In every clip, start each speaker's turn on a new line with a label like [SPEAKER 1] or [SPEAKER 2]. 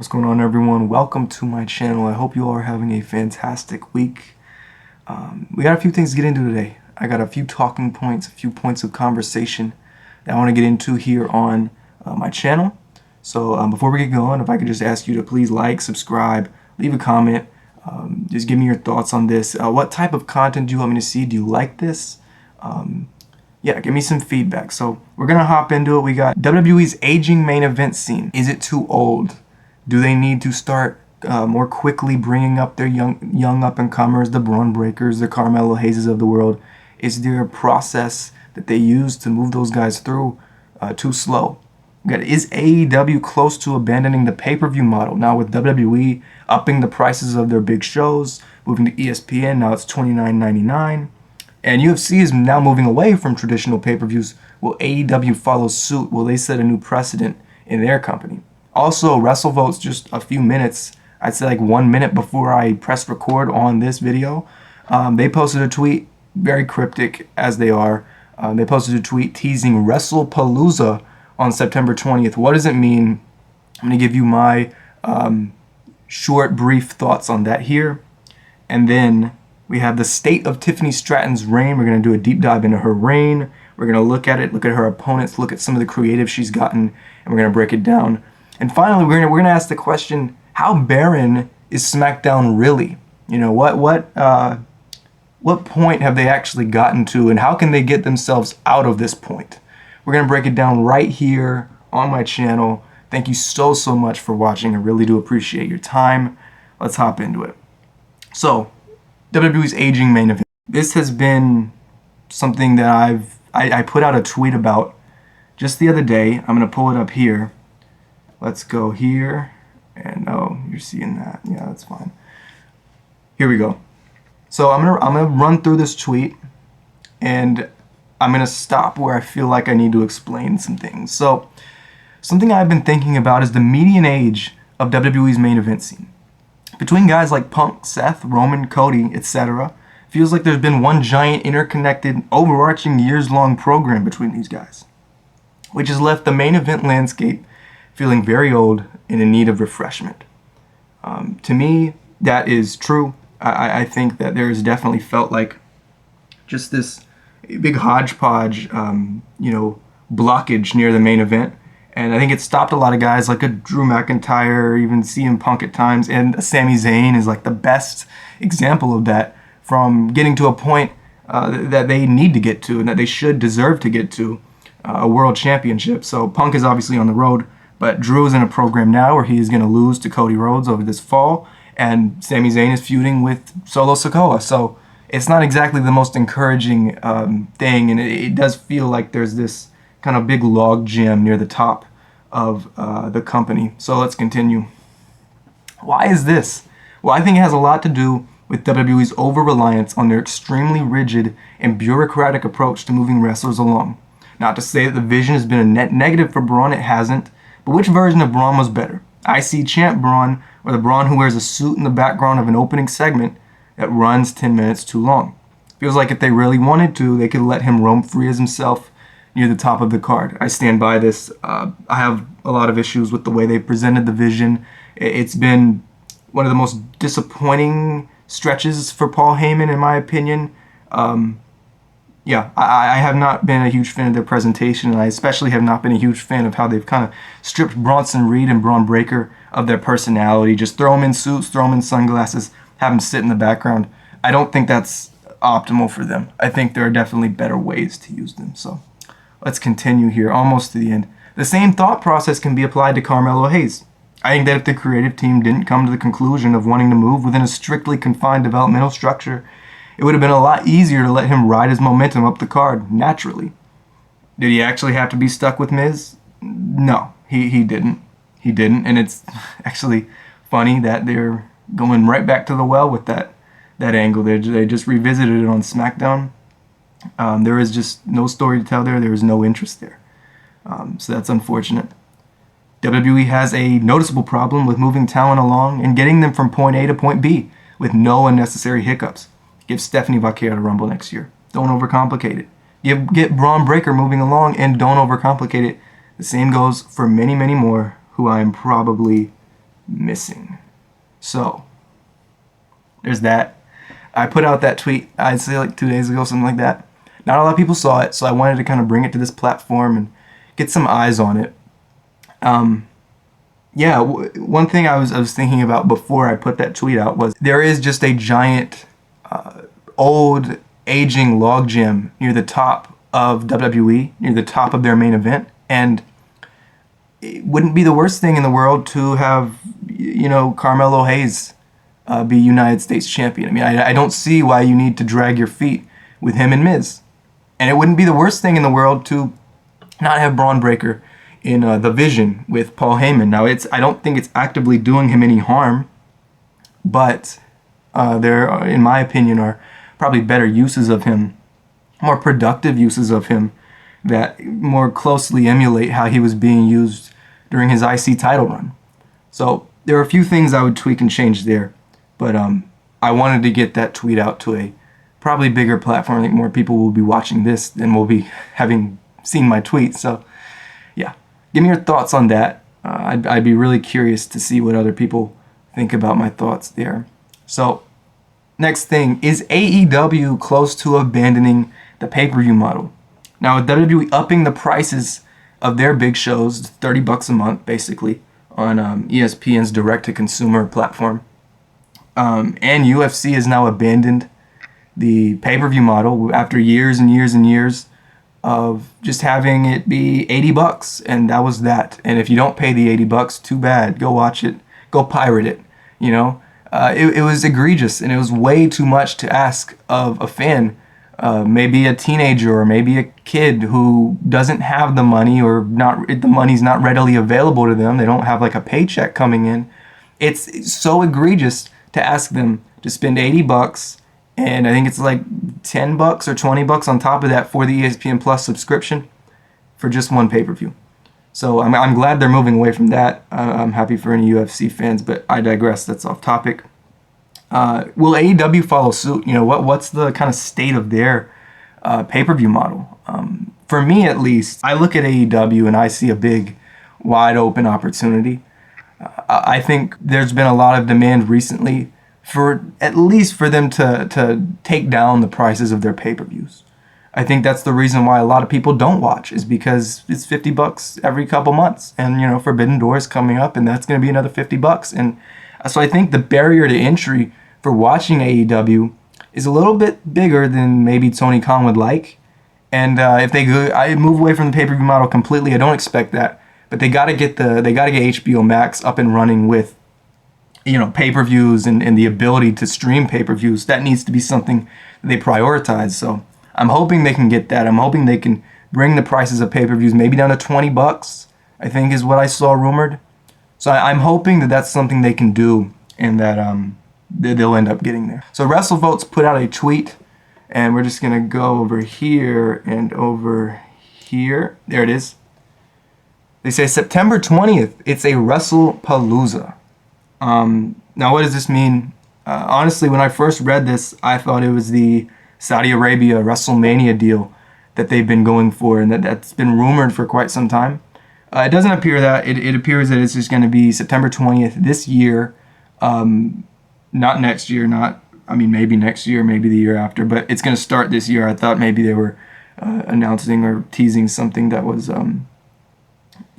[SPEAKER 1] What's going on, everyone? Welcome to my channel. I hope you all are having a fantastic week. We got a few things to get into today. I got a few talking points, a few points of conversation that I want to get into here on my channel. So before we get going, if I could just ask you to please like, subscribe, leave a comment, just give me your thoughts on this. What type of content do you want me to see? Do you like this? Yeah, give me some feedback. So we're going to hop into it. We got WWE's aging main event scene. Is it too old? Do they need to start more quickly bringing up their young up-and-comers, the Braun Breakers, the Carmelo Hayes of the world? Is there a process that they use to move those guys through too slow? Is AEW close to abandoning the pay-per-view model? Now with WWE upping the prices of their big shows, moving to ESPN, now it's $29.99. And UFC is now moving away from traditional pay-per-views. Will AEW follow suit? Will they set a new precedent in their company? Also, WrestleVote's just a few minutes, I'd say like 1 minute before I pressed record on this video, they posted a tweet, very cryptic as they are. They posted a tweet teasing WrestlePalooza on September 20th. What does it mean? I'm going to give you my short, brief thoughts on that here. And then we have the state of Tiffany Stratton's reign. We're going to do a deep dive into her reign. We're going to look at it, look at her opponents, look at some of the creative she's gotten, and we're going to break it down. And finally, we're going to ask the question, how barren is SmackDown really? You know, what point have they actually gotten to, and how can they get themselves out of this point? We're going to break it down right here on my channel. Thank you so much for watching. I really do appreciate your time. Let's hop into it. So, WWE's aging main event. This has been something that I put out a tweet about just the other day. I'm going to pull it up here. Let's go here. And oh, you're seeing that. Yeah, that's fine. Here we go. So I'm gonna run through this tweet, and I'm gonna stop where I feel like I need to explain some things. So something I've been thinking about is the median age of WWE's main event scene. Between guys like Punk, Seth, Roman, Cody, etc., feels like there's been one giant interconnected, overarching years-long program between these guys, which has left the main event landscape feeling very old and in need of refreshment. To me, that is true. I think that there has definitely felt like just this big hodgepodge, blockage near the main event. And I think it stopped a lot of guys like a Drew McIntyre, even CM Punk at times, and Sami Zayn is like the best example of that, from getting to a point that they need to get to and that they should deserve to get to, a world championship. So Punk is obviously on the road, but Drew is in a program now where he is going to lose to Cody Rhodes over this fall, and Sami Zayn is feuding with Solo Sikoa. So it's not exactly the most encouraging thing, and it does feel like there's this kind of big log jam near the top of the company. So let's continue. Why is this? Well, I think it has a lot to do with WWE's over-reliance on their extremely rigid and bureaucratic approach to moving wrestlers along. Not to say that the vision has been a net negative for Braun, it hasn't. But which version of Braun was better? IC Champ Braun, or the Braun who wears a suit in the background of an opening segment that runs 10 minutes too long? Feels like if they really wanted to, they could let him roam free as himself near the top of the card. I stand by this. I have a lot of issues with the way they presented the vision. It's been one of the most disappointing stretches for Paul Heyman, in my opinion. I have not been a huge fan of their presentation, and I especially have not been a huge fan of how they've kind of stripped Bronson Reed and Braun Breaker of their personality. Just throw them in suits, throw them in sunglasses, have them sit in the background. I don't think that's optimal for them. I think there are definitely better ways to use them. So let's continue here, almost to the end. The same thought process can be applied to Carmelo Hayes. I think that if the creative team didn't come to the conclusion of wanting to move within a strictly confined developmental structure, it would have been a lot easier to let him ride his momentum up the card naturally. Did he actually have to be stuck with Miz? No, he didn't. He didn't, and it's actually funny that they're going right back to the well with that angle. They just revisited it on SmackDown. There is just no story to tell there. There is no interest there. So that's unfortunate. WWE has a noticeable problem with moving talent along and getting them from point A to point B with no unnecessary hiccups. Give Stephanie Vaquero the Rumble next year. Don't overcomplicate it. Get Braun Breaker moving along and don't overcomplicate it. The same goes for many more who I am probably missing. So there's that. I put out that tweet, I'd say like 2 days ago, something like that. Not a lot of people saw it, so I wanted to kind of bring it to this platform and get some eyes on it. Yeah, one thing I was thinking about before I put that tweet out was there is just a giant, old, aging logjam near the top of WWE, near the top of their main event, and it wouldn't be the worst thing in the world to have, Carmelo Hayes be United States champion. I mean, I don't see why you need to drag your feet with him and Miz. And it wouldn't be the worst thing in the world to not have Braun Breaker in The Vision with Paul Heyman. Now, I don't think it's actively doing him any harm, but there, in my opinion, are probably better uses of him, more productive uses of him that more closely emulate how he was being used during his IC title run. So there are a few things I would tweak and change there, but I wanted to get that tweet out to a probably bigger platform. I think more people will be watching this than will be having seen my tweet. So yeah, give me your thoughts on that. I'd be really curious to see what other people think about my thoughts there. So next thing, is AEW close to abandoning the pay-per-view model? Now, with WWE upping the prices of their big shows, $30 a month basically, on ESPN's direct-to-consumer platform, and UFC has now abandoned the pay-per-view model after years and years and years of just having it be $80, and that was that. And if you don't pay the $80, too bad. Go watch it. Go pirate it. It was egregious, and it was way too much to ask of a fan, maybe a teenager or maybe a kid who doesn't have the money, or the money's not readily available to them. They don't have like a paycheck coming in. It's so egregious to ask them to spend $80, and I think it's like $10 or $20 on top of that for the ESPN Plus subscription for just one pay-per-view. So I'm glad they're moving away from that. I'm happy for any UFC fans, but I digress. That's off topic. Will AEW follow suit? What's the kind of state of their pay-per-view model? For me, at least, I look at AEW and I see a big, wide open opportunity. I think there's been a lot of demand recently for at least for them to take down the prices of their pay-per-views. I think that's the reason why a lot of people don't watch, is because it's $50 every couple months, and Forbidden Door is coming up, and that's going to be another $50. And so I think the barrier to entry for watching AEW is a little bit bigger than maybe Tony Khan would like. And if I move away from the pay-per-view model completely. I don't expect that, but they got to get HBO Max up and running with pay-per-views and the ability to stream pay-per-views. That needs to be something that they prioritize. So I'm hoping they can get that. I'm hoping they can bring the prices of pay-per-views maybe down to $20, I think is what I saw rumored. So I'm hoping that that's something they can do, and that they'll end up getting there. So WrestleVotes put out a tweet, and we're just going to go over here and over here. There it is. They say September 20th, it's a WrestlePalooza. Now, what does this mean? Honestly, when I first read this, I thought it was the Saudi Arabia WrestleMania deal that they've been going for, and that's been rumored for quite some time. It doesn't appear that. It appears that it's just going to be September 20th this year, not next year, maybe next year, maybe the year after, but it's going to start this year. I thought maybe they were announcing or teasing something that was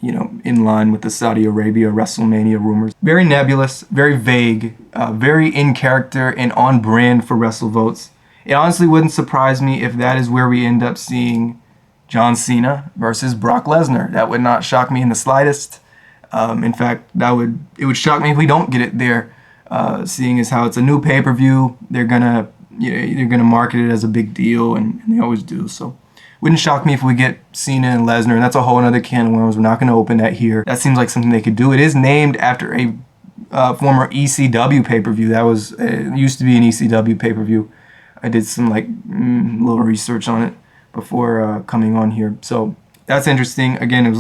[SPEAKER 1] in line with the Saudi Arabia WrestleMania rumors. Very nebulous, very vague, very in character and on brand for WrestleVotes. It honestly wouldn't surprise me if that is where we end up seeing John Cena versus Brock Lesnar. That would not shock me in the slightest. In fact, it would shock me if we don't get it there, seeing as how it's a new pay-per-view. They're gonna market it as a big deal, and they always do. So wouldn't shock me if we get Cena and Lesnar, and that's a whole other can of worms. We're not going to open that here. That seems like something they could do. It is named after a former ECW pay-per-view. That was used to be an ECW pay-per-view. I did some little research on it before coming on here. So that's interesting. Again, it was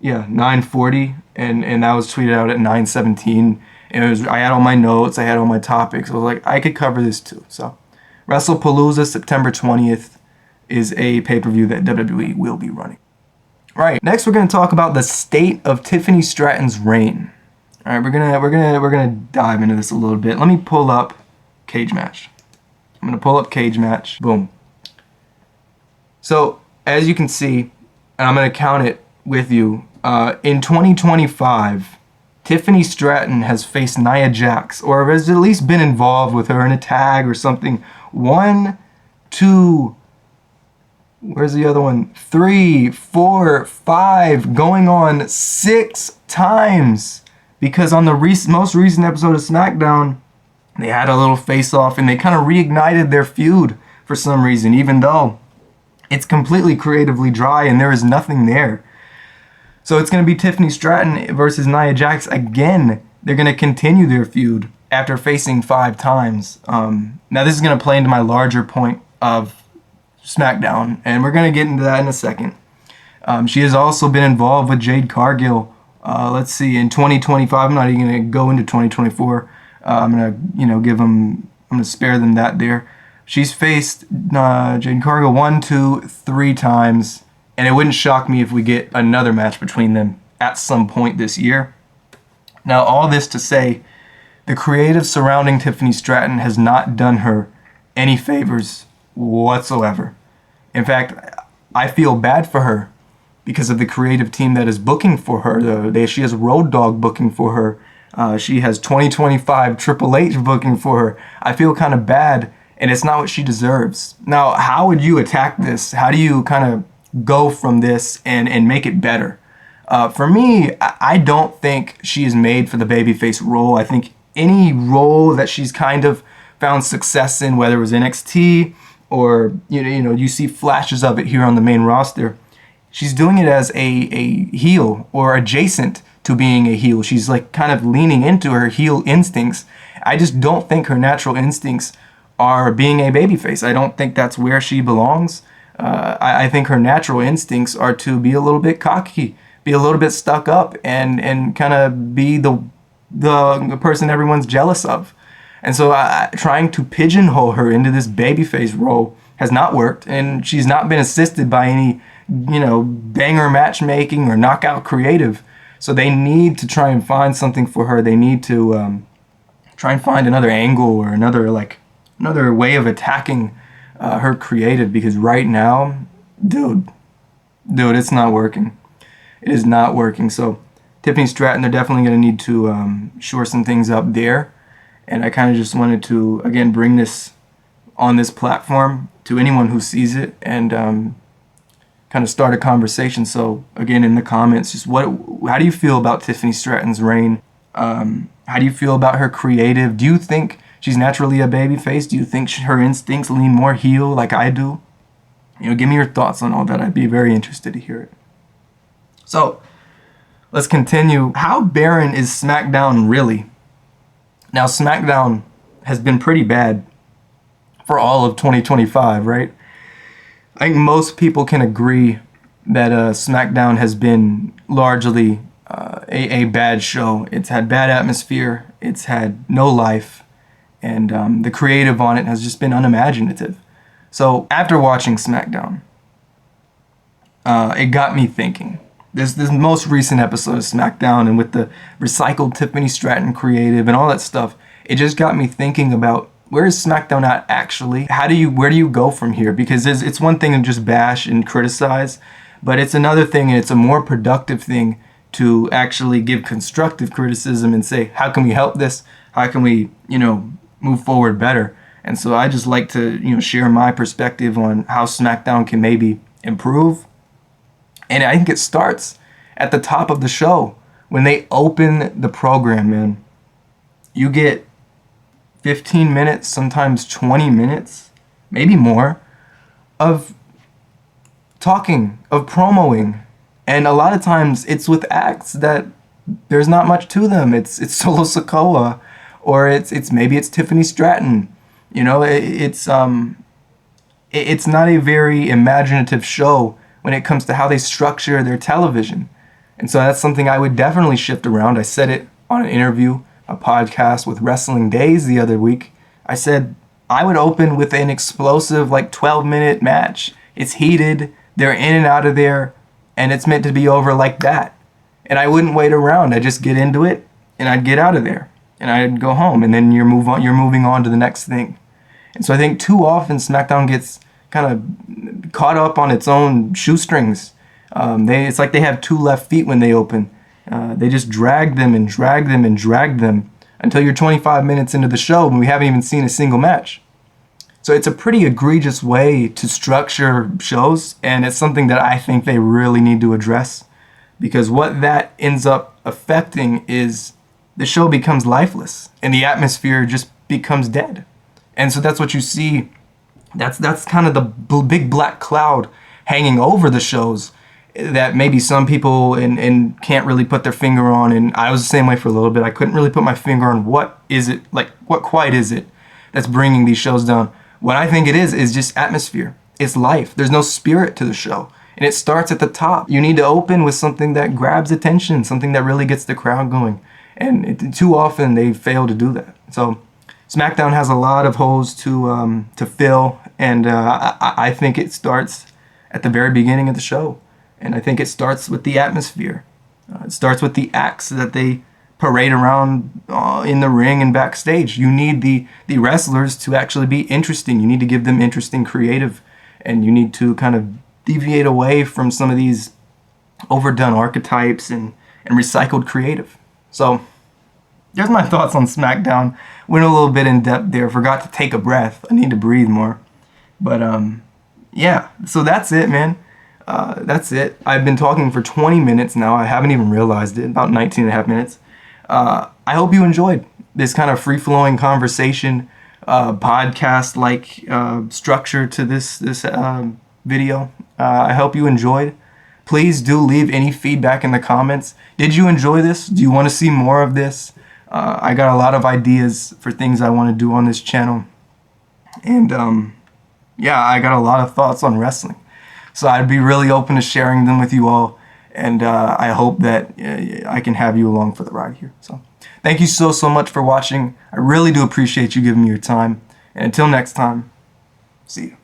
[SPEAKER 1] 9:40, and that was tweeted out at 9:17. And I had all my notes. I had all my topics. I was like, I could cover this too. So WrestlePalooza, September 20th. Is a pay-per-view that WWE will be running. Right, next we're going to talk about the state of Tiffany Stratton's reign. All right, we're gonna dive into this a little bit. Let me pull up cage match. I'm gonna pull up cage match. Boom. So as you can see, and I'm gonna count it with you. In 2025, Tiffany Stratton has faced Nia Jax, or has at least been involved with her in a tag or something. 1, 2. Where's the other one? 3, 4, 5, going on 6 times. Because on the most recent episode of SmackDown, they had a little face-off and they kind of reignited their feud for some reason, even though it's completely creatively dry and there is nothing there. So it's going to be Tiffany Stratton versus Nia Jax again. They're going to continue their feud after facing 5 times. Now this is going to play into my larger point of SmackDown, and we're going to get into that in a second. She has also been involved with Jade Cargill. Let's see, in 2025, I'm not even going to go into 2024. I'm going to I'm going to spare them that there. She's faced Jade Cargill 1, 2, 3 times, and it wouldn't shock me if we get another match between them at some point this year. Now, all this to say, the creative surrounding Tiffany Stratton has not done her any favors whatsoever. In fact, I feel bad for her because of the creative team that is booking for her. She has Road Dogg booking for her. She has 2025 Triple H booking for her. I feel kind of bad, and it's not what she deserves. Now, how would you attack this? How do you kind of go from this and make it better? For me, I don't think she is made for the babyface role. I think any role that she's kind of found success in, whether it was NXT or you see flashes of it here on the main roster, she's doing it as a heel or adjacent to being a heel. She's like kind of leaning into her heel instincts. I just don't think her natural instincts are being a babyface. I don't think that's where she belongs. I think her natural instincts are to be a little bit cocky, be a little bit stuck up, and kind of be the person everyone's jealous of. And so trying to pigeonhole her into this babyface role has not worked, and she's not been assisted by any banger matchmaking or knockout creative. So they need to try and find something for her. They need to try and find another angle or another way of attacking her creative, because right now, dude, it's not working. It is not working. So Tiffany Stratton, they're definitely going to need to shore some things up there. And I kind of just wanted to, again, bring this on this platform to anyone who sees it and kind of start a conversation. So again, in the comments, just how do you feel about Tiffany Stratton's reign? How do you feel about her creative? Do you think she's naturally a babyface? Do you think her instincts lean more heel like I do? Give me your thoughts on all that. I'd be very interested to hear it. So let's continue. How barren is SmackDown really? Now, SmackDown has been pretty bad for all of 2025, right? I think most people can agree that SmackDown has been largely a bad show. It's had bad atmosphere. It's had no life. And the creative on it has just been unimaginative. So after watching SmackDown, it got me thinking. This most recent episode of SmackDown, and with the recycled Tiffany Stratton creative and all that stuff, it just got me thinking about, where is SmackDown at actually? Where do you go from here? Because it's one thing to just bash and criticize, but it's another thing, and it's a more productive thing to actually give constructive criticism and say, how can we help this? How can we, move forward better? And so I just like to, share my perspective on how SmackDown can maybe improve. And I think it starts at the top of the show. When they open the program, man, you get 15 minutes, sometimes 20 minutes, maybe more, of talking, of promoing. And a lot of times it's with acts that there's not much to them. It's Solo Sikoa, or maybe it's Tiffany Stratton. It's not a very imaginative show when it comes to how they structure their television. And so that's something I would definitely shift around. I said it on an interview, a podcast with Wrestling Days the other week. I said I would open with an explosive 12-minute match. It's heated, they're in and out of there, and it's meant to be over like that. And I wouldn't wait around. I just get into it, and I'd get out of there, and I'd go home, and then you're moving on to the next thing. And so I think too often SmackDown gets kind of caught up on its own shoestrings. It's like they have two left feet when they open. They just drag them and drag them and drag them until you're 25 minutes into the show and we haven't even seen a single match. So it's a pretty egregious way to structure shows, and it's something that I think they really need to address, because what that ends up affecting is the show becomes lifeless and the atmosphere just becomes dead. And so that's what you see. That's kind of the big black cloud hanging over the shows that maybe some people and can't really put their finger on. And I was the same way for a little bit. I couldn't really put my finger on what quite is it that's bringing these shows down. What I think it is just atmosphere. It's life. There's no spirit to the show. And it starts at the top. You need to open with something that grabs attention, something that really gets the crowd going. And too often they fail to do that. So SmackDown has a lot of holes to fill, and I think it starts at the very beginning of the show. And I think it starts with the atmosphere. It starts with the acts that they parade around in the ring and backstage. You need the wrestlers to actually be interesting. You need to give them interesting creative, and you need to kind of deviate away from some of these overdone archetypes and recycled creative. So there's my thoughts on SmackDown. Went a little bit in depth there. Forgot to take a breath. I need to breathe more. But yeah, so that's it, man. That's it. I've been talking for 20 minutes now. I haven't even realized it. About 19 and a half minutes. I hope you enjoyed this kind of free-flowing conversation, podcast-like structure to this video. I hope you enjoyed. Please do leave any feedback in the comments. Did you enjoy this? Do you want to see more of this? I got a lot of ideas for things I want to do on this channel. And yeah, I got a lot of thoughts on wrestling. So I'd be really open to sharing them with you all. And I hope that I can have you along for the ride here. So thank you so much for watching. I really do appreciate you giving me your time. And until next time, see you.